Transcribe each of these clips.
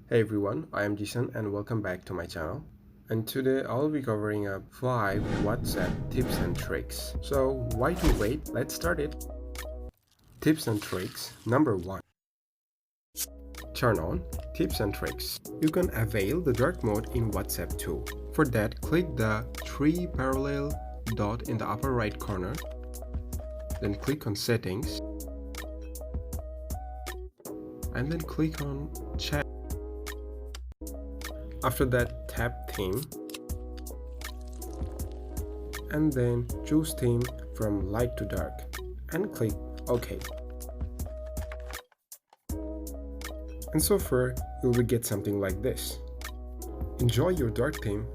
Hey everyone, I am Zisun and welcome back to my channel. And today I'll be covering up 5 WhatsApp tips and tricks. So why to wait? Let's start it. Tips and tricks. Number 1. Turn on tips and tricks. You can avail the dark mode in WhatsApp too. For that, click the 3 parallel dot in the upper right corner. Then click on settings. And then click on chat. After that, tap theme and then choose theme from light to dark and click OK. And so far, you will get something like this. Enjoy your dark theme,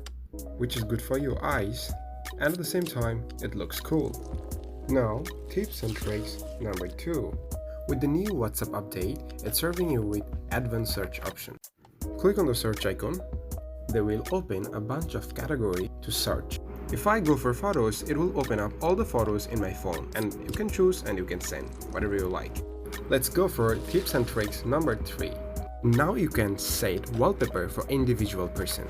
which is good for your eyes, and at the same time, it looks cool. Now, tips and tricks number 2. With the new WhatsApp update, it's serving you with advanced search option. Click on the search icon. They will open a bunch of categories to search. If I go for photos, it will open up all the photos in my phone and you can choose and you can send whatever you like. Let's go for tips and tricks number 3. Now you can set wallpaper for individual person.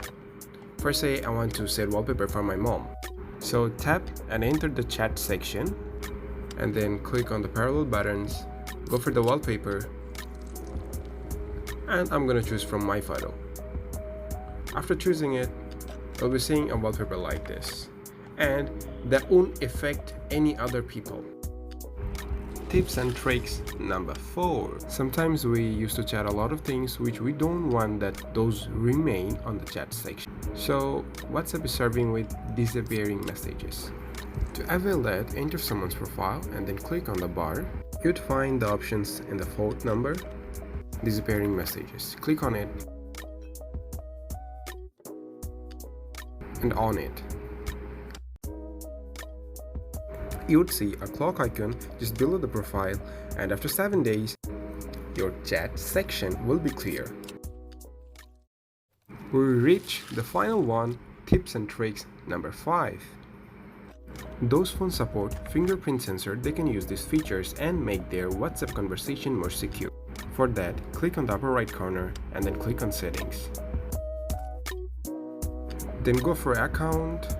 For say I want to set wallpaper for my mom. So tap and enter the chat section and then click on the parallel buttons, go for the wallpaper, and I'm gonna choose from my photo. After choosing it, you'll be seeing a wallpaper like this, and that won't affect any other people. Tips and tricks number 4. Sometimes we used to chat a lot of things which we don't want that those remain on the chat section. So WhatsApp is serving with disappearing messages. To avail that, enter someone's profile and then click on the bar. You'd find the options in the 4th number, disappearing messages. Click on it and on it. You'd see a clock icon just below the profile, and after 7 days, your chat section will be clear. We reach the final one, tips and tricks number 5. Those phones support fingerprint sensor, they can use these features and make their WhatsApp conversation more secure. For that, click on the upper right corner and then click on settings. Then go for account.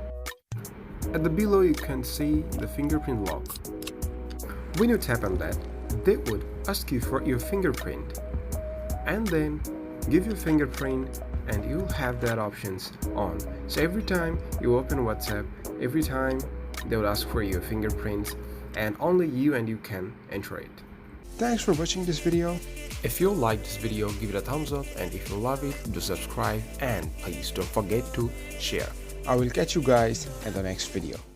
At the below you can see the fingerprint lock. When you tap on that, they would ask you for your fingerprint. And then give your fingerprint and you'll have that options on. So every time you open WhatsApp, every time they will ask for your fingerprints and only you can enter it. Thanks for watching this video. If you liked this video, give it a thumbs up, and if you love it, do subscribe and please don't forget to share. I will catch you guys in the next video.